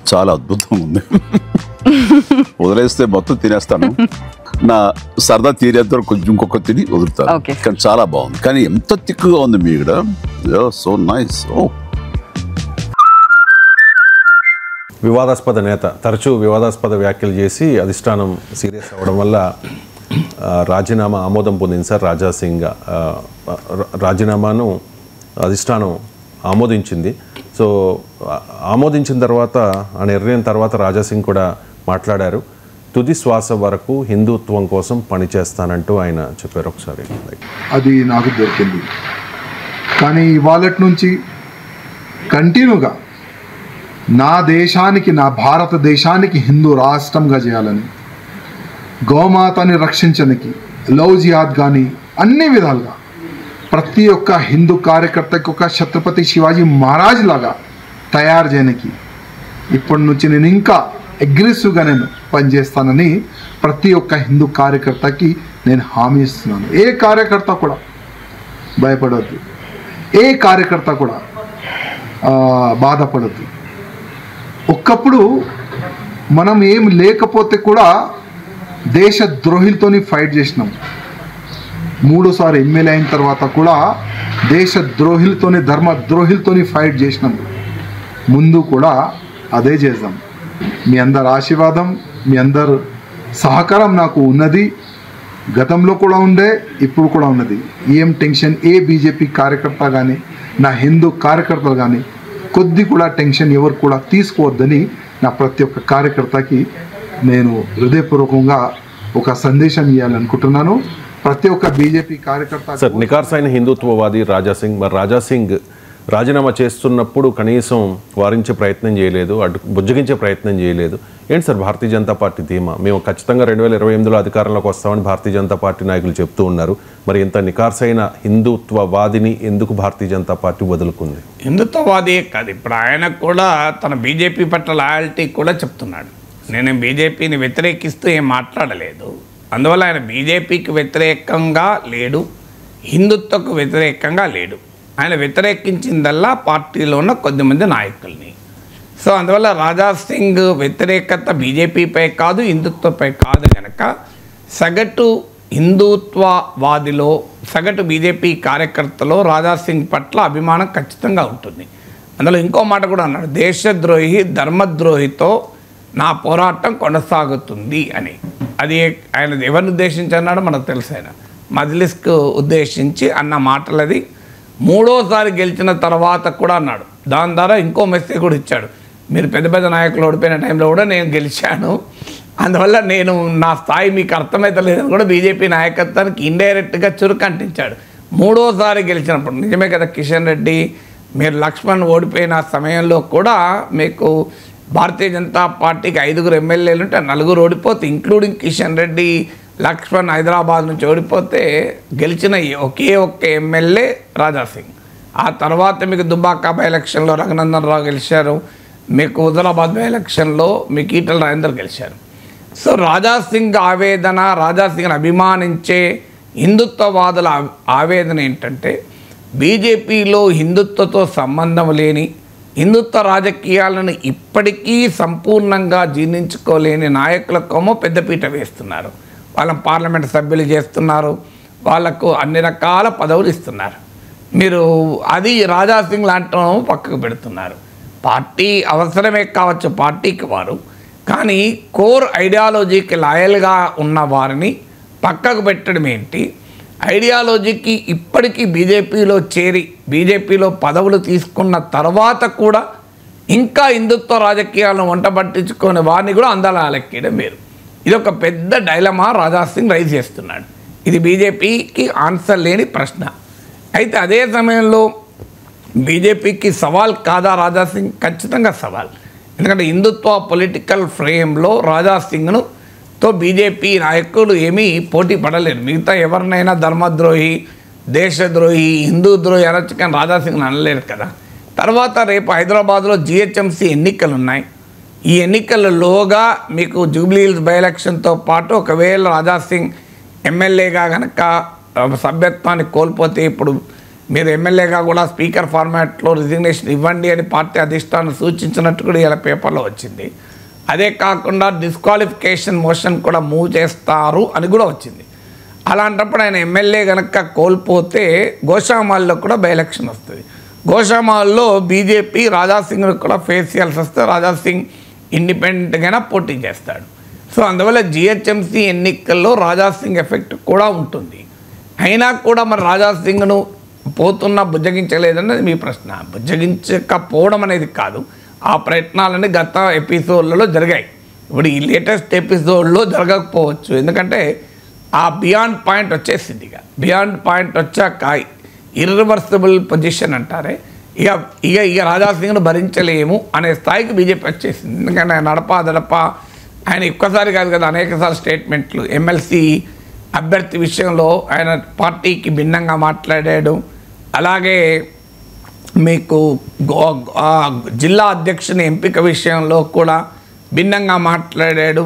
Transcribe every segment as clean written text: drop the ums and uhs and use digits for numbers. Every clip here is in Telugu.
చాలా అద్భుతంగా ఉంది. వదిలేస్తే మొత్తం తినేస్తాను, నా సరదా తీరేంత కొంచెం ఇంకొక తిని వదులుతాను. కానీ చాలా బాగుంది. కానీ ఎంత తిక్కుగా ఉంది మీ ఇక్కడ. So nice. వివాదాస్పద నేత తరచూ వివాదాస్పద వ్యాఖ్యలు చేసి అధిష్టానం సీరియస్ అవ్వడం వల్ల రాజీనామా ఆమోదం పొందింది సార్. రాజాసింగ్ రాజీనామాను అధిష్టానం ఆమోదించింది. సో ఆమోదించిన తర్వాత ఆ నిర్ణయం తర్వాత రాజాసింగ్ కూడా మాట్లాడారు. తుది శ్వాస వరకు హిందుత్వం కోసం పనిచేస్తానంటూ ఆయన చెప్పారు. ఒకసారి అది నాకు దొరికింది. కానీ ఇవాళ నుంచి కంటిన్యూగా నా దేశానికి, నా భారతదేశానికి హిందూ రాష్ట్రంగా చేయాలని, గోమాతని రక్షించడానికి, లవ్ జిహాద్ కానీ అన్ని విధాలుగా ప్రతి ఒక్క హిందూ కార్యకర్తకి ఒక ఛత్రపతి శివాజీ మహారాజ్ లాగా తయారు చేయడానికి ఇప్పటి నుంచి నేను ఇంకా అగ్రెసివ్గా నేను పనిచేస్తానని ప్రతి ఒక్క హిందూ కార్యకర్తకి నేను హామీ ఇస్తున్నాను. ఏ కార్యకర్త కూడా భయపడవద్దు, ఏ కార్యకర్త కూడా బాధపడద్దు. ఒక్కప్పుడు మనం ఏం లేకపోతే కూడా దేశ ద్రోహులతోని ఫైట్ చేసినాం. 3సారి ఎమ్మెల్యే అయిన తర్వాత కూడా దేశ ద్రోహులతోని, ధర్మ ద్రోహులతోని ఫైట్ చేసినాం. ముందు కూడా అదే చేద్దాం. మీ అందరి ఆశీర్వాదం, మీ అందరు సహకారం నాకు ఉన్నది. గతంలో కూడా ఉండే, ఇప్పుడు కూడా ఉన్నది. ఏం టెన్షన్ ఏ బీజేపీ కార్యకర్త కానీ, నా హిందూ కార్యకర్తలు కానీ కొద్ది కూడా టెన్షన్ ఎవరు కూడా తీసుకోవద్దని నా ప్రతి ఒక్క కార్యకర్తకి నేను హృదయపూర్వకంగా ఒక సందేశం ఇవ్వాలనుకుంటున్నాను. ప్రతి ఒక్క బీజేపీ కార్యకర్త సార్, నికార్సైన హిందుత్వవాది రాజాసింగ్, మరి రాజాసింగ్ రాజీనామా చేస్తున్నప్పుడు కనీసం వారించే ప్రయత్నం చేయలేదు, బుజ్జగించే ప్రయత్నం చేయలేదు. ఏంటి సార్ భారతీయ జనతా పార్టీ ధీమా? మేము ఖచ్చితంగా 2028లో అధికారంలోకి వస్తామని భారతీయ జనతా పార్టీ నాయకులు చెప్తూ ఉన్నారు. మరి ఇంత నికార్సైన హిందుత్వవాదిని ఎందుకు భారతీయ జనతా పార్టీ వదులుకుంది? హిందుత్వవాది కాదు, ఇప్పుడు ఆయన కూడా తన బీజేపీ పట్ల లాయల్టీ కూడా చెప్తున్నాడు. నేను బీజేపీని వ్యతిరేకిస్తూ ఏం మాట్లాడలేదు. అందువల్ల ఆయన బీజేపీకి వ్యతిరేకంగా లేడు, హిందుత్వకు వ్యతిరేకంగా లేడు. ఆయన వ్యతిరేకించిందల్లా పార్టీలో ఉన్న కొద్దిమంది నాయకుల్ని. సో అందువల్ల రాజాసింగ్ వ్యతిరేకత బీజేపీపై కాదు, హిందుత్వపై కాదు కనుక సగటు హిందుత్వవాదిలో, సగటు బీజేపీ కార్యకర్తలో రాజాసింగ్ పట్ల అభిమానం ఖచ్చితంగా ఉంటుంది. అందులో ఇంకో మాట కూడా అన్నాడు, దేశద్రోహి ధర్మద్రోహితో నా పోరాటం కొనసాగుతుంది అని. అది ఆయన ఎవరిని ఉద్దేశించి అన్నాడో మనకు తెలుసు. ఆయన మజ్లిస్కు ఉద్దేశించి అన్న మాటలది. 3ఓసారి గెలిచిన తర్వాత కూడా అన్నాడు. దాని ద్వారా ఇంకో మెసేజ్ కూడా ఇచ్చాడు, మీరు పెద్ద పెద్ద నాయకులు ఓడిపోయిన టైంలో కూడా నేను గెలిచాను, అందువల్ల నేను నా స్థాయి మీకు అర్థమవుతలేదని కూడా బీజేపీ నాయకత్వానికి ఇండైరెక్ట్గా చురుకంటించాడు. 3ఓసారి గెలిచినప్పుడు నిజమే కదా కిషన్ రెడ్డి, మీరు లక్ష్మణ్ ఓడిపోయిన సమయంలో కూడా మీకు భారతీయ జనతా పార్టీకి 5గురు ఎమ్మెల్యేలు ఉంటే 4 ఓడిపోతే, ఇంక్లూడింగ్ కిషన్ రెడ్డి, లక్ష్మణ్ హైదరాబాద్ నుంచి ఓడిపోతే గెలిచిన ఒకే ఒక్క ఎమ్మెల్యే రాజాసింగ్. ఆ తర్వాత మీకు దుబ్బాక బై ఎలక్షన్లో రఘునందన్ రావు గెలిచారు, మీకు హుజరాబాద్ బై ఎలక్షన్లో మీకు ఈటల రాజేందర్ గెలిచారు. సో రాజాసింగ్ ఆవేదన, రాజాసింగ్ని అభిమానించే హిందుత్వవాదుల ఆవేదన ఏంటంటే బీజేపీలో హిందుత్వతో సంబంధం లేని, హిందుత్వ రాజకీయాలను ఇప్పటికీ సంపూర్ణంగా జీర్ణించుకోలేని నాయకులకేమో పెద్దపీట వేస్తున్నారు. వాళ్ళని పార్లమెంట్ సభ్యులు చేస్తున్నారు, వాళ్ళకు అన్ని రకాల పదవులు ఇస్తున్నారు. మీరు అది రాజాసింగ్ లాంటి పక్కకు పెడుతున్నారు. పార్టీ అవసరమే కావచ్చు పార్టీకి వారు, కానీ కోర్ ఐడియాలజీకి లాయల్గా ఉన్న వారిని పక్కకు పెట్టడం ఏంటి? ఐడియాలజీకి ఇప్పటికీ బీజేపీలో చేరి బీజేపీలో పదవులు తీసుకున్న తర్వాత కూడా ఇంకా హిందుత్వ రాజకీయాలను వంట పట్టించుకొని వారిని కూడా అందాలెక్కడం వేరు. ఇది ఒక పెద్ద డైలమా రాజాసింగ్ రైజ్ చేస్తున్నాడు. ఇది బీజేపీకి ఆన్సర్ లేని ప్రశ్న. అయితే అదే సమయంలో బీజేపీకి సవాల్ కాదా రాజాసింగ్? ఖచ్చితంగా సవాల్. ఎందుకంటే హిందుత్వ పొలిటికల్ ఫ్రేమ్లో రాజాసింగ్ను తో బీజేపీ నాయకులు ఏమీ పోటీ పడలేరు. మిగతా ఎవరినైనా ధర్మద్రోహి, దేశద్రోహి, హిందూ ద్రోహి అనొచ్చు, కానీ రాజాసింగ్ని అనలేరు కదా. తర్వాత రేపు హైదరాబాద్లో జిహెచ్ఎంసీ ఎన్నికలు ఉన్నాయి. ఈ ఎన్నికలలోగా మీకు జూబ్లీ హిల్స్ బై ఎలక్షన్తో పాటు ఒకవేళ రాజాసింగ్ ఎమ్మెల్యేగా కనుక సభ్యత్వాన్ని కోల్పోతే, ఇప్పుడు మీరు ఎమ్మెల్యేగా కూడా స్పీకర్ ఫార్మాట్లో రిజిగ్నేషన్ ఇవ్వండి అని పార్టీ అధిష్టానం సూచించినట్టు కూడా ఇలా పేపర్లో వచ్చింది. అదే కాకుండా డిస్క్వాలిఫికేషన్ మోషన్ కూడా మూవ్ చేస్తారు అని కూడా వచ్చింది. అలాంటప్పుడు ఆయన ఎమ్మెల్యే కనుక కోల్పోతే గోషామాల్లో కూడా బై ఎలక్షన్ వస్తుంది. గోషామాల్లో బీజేపీ రాజాసింగ్ కూడా ఫేస్ చేయాల్సి వస్తే రాజాసింగ్ ఇండిపెండెంట్గానే పోటీ చేస్తాడు. సో అందువల్ల జిహెచ్ఎంసీ ఎన్నికల్లో రాజాసింగ్ ఎఫెక్ట్ కూడా ఉంటుంది. అయినా కూడా మరి రాజాసింగ్ను పోతున్నా బుజ్జగించలేదన్నది మీ ప్రశ్న. బుజ్జగించకపోవడం అనేది కాదు, ఆ ప్రయత్నాలన్నీ గత ఎపిసోడ్లలో జరిగాయి. ఇప్పుడు ఈ లేటెస్ట్ ఎపిసోడ్లో జరగకపోవచ్చు, ఎందుకంటే ఆ బియాండ్ పాయింట్ వచ్చేసింది. బియాండ్ పాయింట్ వచ్చాక ఇర్రివర్సిబుల్ పొజిషన్ అంటారే, ఇక రాజాసింగ్ను భరించలేము అనే స్థాయికి బీజేపీ వచ్చేసింది. ఎందుకంటే ఆయన నడప ఆయన ఒక్కసారి కాదు కదా, అనేకసార్లు స్టేట్మెంట్లు ఎమ్మెల్సీ అభ్యర్థి విషయంలో ఆయన పార్టీకి భిన్నంగా మాట్లాడాడు. అలాగే మీకు జిల్లా అధ్యక్షుని ఎంపిక విషయంలో కూడా భిన్నంగా మాట్లాడాడు.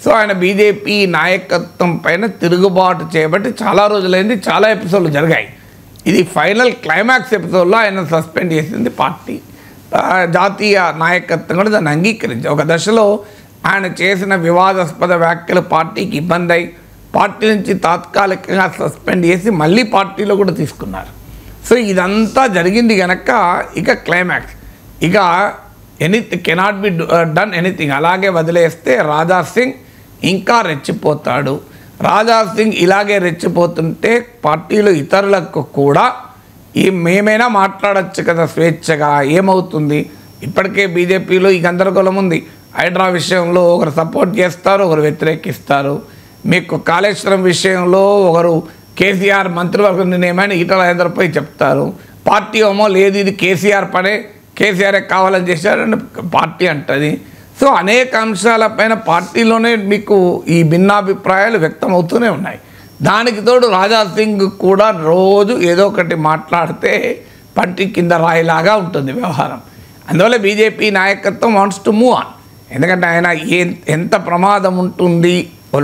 సో ఆయన బీజేపీ నాయకత్వం పైన తిరుగుబాటు చేయబట్టి చాలా రోజులైంది, చాలా ఎపిసోడ్లు జరిగాయి. ఇది ఫైనల్ క్లైమాక్స్ ఎపిసోడ్లో ఆయన సస్పెండ్ చేసింది పార్టీ. జాతీయ నాయకత్వం కూడా దాన్ని అంగీకరించారు. ఒక దశలో ఆయన చేసిన వివాదాస్పద వ్యాఖ్యలు పార్టీకి ఇబ్బంది అయి పార్టీ నుంచి తాత్కాలికంగా సస్పెండ్ చేసి మళ్ళీ పార్టీలో కూడా తీసుకున్నారు. సో ఇదంతా జరిగింది కనుక ఇక క్లైమాక్స్, ఇక anything cannot be done anything అలాగే వదిలేస్తే రాజాసింగ్ ఇంకా రెచ్చిపోతాడు. రాజాసింగ్ ఇలాగే రెచ్చిపోతుంటే పార్టీలో ఇతరులకు కూడా మేమైనా మాట్లాడచ్చు కదా స్వేచ్ఛగా, ఏమవుతుంది? ఇప్పటికే బీజేపీలో ఈ గందరగోళం ఉంది. హైడ్రా విషయంలో ఒకరు సపోర్ట్ చేస్తారు, ఒకరు వ్యతిరేకిస్తారు. మీకు కాళేశ్వరం విషయంలో ఒకరు కేసీఆర్ మంత్రివర్గ నిర్ణయమైన ఈటల రాజేందర్పై చెప్తారు. పార్టీ ఏమో లేదు ఇది కేసీఆర్ పనే, కేసీఆరే కావాలని చేశారని పార్టీ అంటుంది. సో అనేక అంశాలపైన పార్టీలోనే మీకు ఈ భిన్నాభిప్రాయాలు వ్యక్తమవుతూనే ఉన్నాయి. దానికి తోడు రాజాసింగ్ కూడా రోజు ఏదో ఒకటి మాట్లాడితే పంటి కింద రాయిలాగా ఉంటుంది వ్యవహారం. అందువల్ల బీజేపీ నాయకత్వం వాంట్స్ టు మూవ్ ఆన్. ఎందుకంటే ఆయన ఎంత ప్రమాదం ఉంటుంది,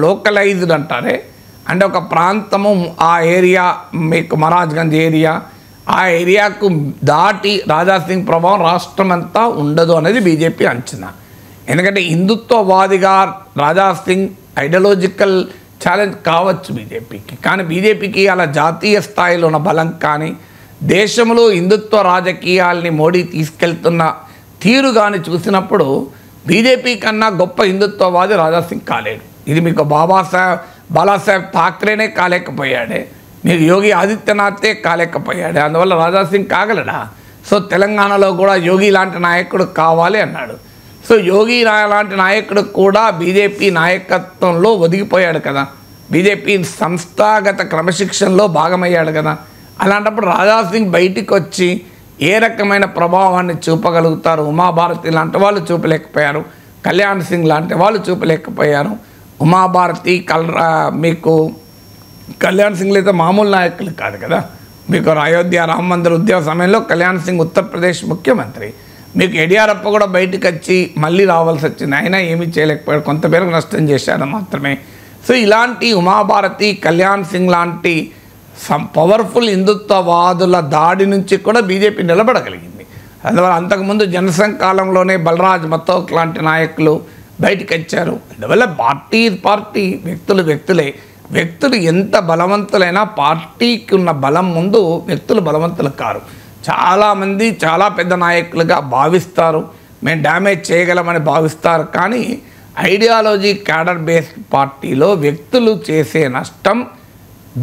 లోకలైజ్డ్ అంటారే, అంటే ఒక ప్రాంతము ఆ ఏరియా మీకు మహారాజ్గంజ్ ఏరియా, ఆ ఏరియాకు దాటి రాజాసింగ్ ప్రభావం రాష్ట్రం అంతా ఉండదు అనేది బీజేపీ అంచనా. ఎందుకంటే హిందుత్వవాదిగా రాజాసింగ్ ఐడియాలజికల్ ఛాలెంజ్ కావచ్చు బీజేపీకి, కానీ బీజేపీకి అలా జాతీయ స్థాయిలో ఉన్న బలం కానీ దేశంలో హిందుత్వ రాజకీయాల్ని మోడీ తీసుకెళ్తున్న తీరు కానీ చూసినప్పుడు బీజేపీ కన్నా గొప్ప హిందుత్వవాది రాజాసింగ్ కాలేడు. ఇది మీకు బాలాసాహెబ్ ఠాక్రేనే కాలేకపోయాడే, మీకు యోగి ఆదిత్యనాథే కాలేకపోయాడే, అందువల్ల రాజాసింగ్ కాగలడా? సో తెలంగాణలో కూడా యోగి లాంటి నాయకుడు కావాలి అన్నాడు. సో యోగి లాంటి నాయకుడు కూడా బీజేపీ నాయకత్వంలో ఒదిగిపోయాడు కదా, బీజేపీ సంస్థాగత క్రమశిక్షణలో భాగమయ్యాడు కదా. అలాంటప్పుడు రాజాసింగ్ బయటికి వచ్చి ఏ రకమైన ప్రభావాన్ని చూపగలుగుతారు? ఉమాభారతి లాంటి వాళ్ళు చూపలేకపోయారు, కళ్యాణ్ సింగ్ లాంటి వాళ్ళు చూపలేకపోయారు. ఉమాభారతి మీకు కళ్యాణ్ సింగ్ అయితే మామూలు నాయకులు కాదు కదా. మీకు అయోధ్య రామ మందిర ఉద్యమ సమయంలో కళ్యాణ్ సింగ్ ఉత్తరప్రదేశ్ ముఖ్యమంత్రి, మీకు యడియూరప్ప కూడా బయటకు వచ్చి మళ్ళీ రావాల్సి వచ్చింది, అయినా ఏమీ చేయలేకపోయాడు, కొంత పేరుకు నష్టం చేశాడు మాత్రమే. సో ఇలాంటి ఉమాభారతి కళ్యాణ్ సింగ్ లాంటి పవర్ఫుల్ హిందుత్వవాదుల దాడి నుంచి కూడా బీజేపీ నిలబడగలిగింది. అందువల్ల అంతకుముందు జనసంఘ్ కాలంలోనే బలరాజ్ మతోక్ లాంటి నాయకులు బయటకు వచ్చారు. అందువల్ల పార్టీ వ్యక్తులే. వ్యక్తులు ఎంత బలవంతులైనా పార్టీకి ఉన్న బలం ముందు వ్యక్తులు బలవంతులు కారు. చాలామంది చాలా పెద్ద నాయకులుగా భావిస్తారు, మేము డ్యామేజ్ చేయగలమని భావిస్తారు, కానీ ఐడియాలజీ క్యాడర్ బేస్డ్ పార్టీలో వ్యక్తులు చేసే నష్టం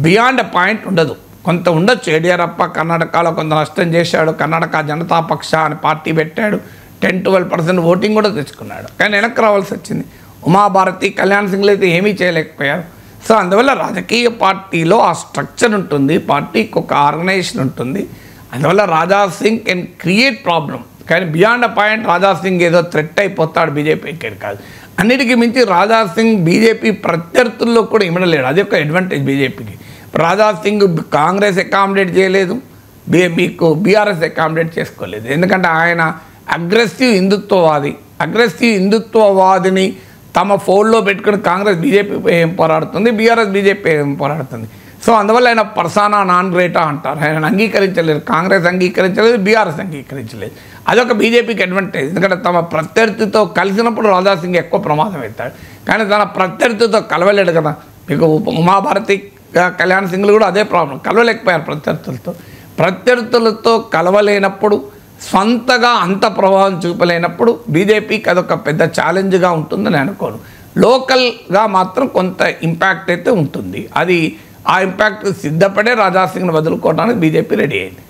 బియాండ్ పాయింట్ ఉండదు. కొంత ఉండొచ్చు. యడియూరప్ప కర్ణాటకలో కొంత నష్టం చేశాడు, కర్ణాటక జనతా పక్ష అని పార్టీ పెట్టాడు, 10-12% ఓటింగ్ కూడా తెచ్చుకున్నాడు, కానీ వెనక్కి రావాల్సి వచ్చింది. ఉమాభారతి కళ్యాణ్ సింగ్లు అయితే ఏమీ చేయలేకపోయారు. సో అందువల్ల రాజకీయ పార్టీలో ఆ స్ట్రక్చర్ ఉంటుంది, పార్టీకి ఒక ఆర్గనైజేషన్ ఉంటుంది. అందువల్ల రాజాసింగ్ కెన్ క్రియేట్ ప్రాబ్లం, కానీ బియాండ్ పాయింట్ రాజాసింగ్ ఏదో థ్రెట్ అయిపోతాడు బీజేపీకి కాదు. అన్నిటికీ మించి రాజాసింగ్ బీజేపీ ప్రత్యర్థుల్లో కూడా ఇమ్మడలేడు, అది ఒక అడ్వాంటేజ్ బీజేపీకి. రాజాసింగ్ కాంగ్రెస్ అకామిడేట్ చేయలేదు, మీకు బీఆర్ఎస్ అకామిడేట్ చేసుకోలేదు. ఎందుకంటే ఆయన అగ్రెసివ్ హిందుత్వవాదిని తమ ఫోన్లో పెట్టుకుని కాంగ్రెస్ బీజేపీ ఏం పోరాడుతుంది, బీఆర్ఎస్ బీజేపీ ఏం పోరాడుతుంది. సో అందువల్ల ఆయన పర్సానా నాన్ గ్రేటా అంటారు. ఆయన అంగీకరించలేదు, కాంగ్రెస్ అంగీకరించలేదు, బీఆర్ఎస్ అంగీకరించలేదు. అదొక బీజేపీకి అడ్వాంటేజ్. ఎందుకంటే తమ ప్రత్యర్థితో కలిసినప్పుడు రాజాసింగ్ ఎక్కువ ప్రమాదం అవుతాడు, కానీ తన ప్రత్యర్థితో కలవలేడు కదా. మీకు ఉమాభారతి కళ్యాణ్ సింగ్లు కూడా అదే ప్రాబ్లం, కలవలేకపోయారు ప్రత్యర్థులతో కలవలేనప్పుడు, సొంతగా అంత ప్రభావం చూపలేనప్పుడు బీజేపీకి అదొక పెద్ద ఛాలెంజ్గా ఉంటుందని అనుకోను. లోకల్గా మాత్రం కొంత ఇంపాక్ట్ అయితే ఉంటుంది. అది ఆ ఇంపాక్ట్ సిద్ధపడే రాజాసింగ్ను వదులుకోవడానికి బీజేపీ రెడీ అయింది.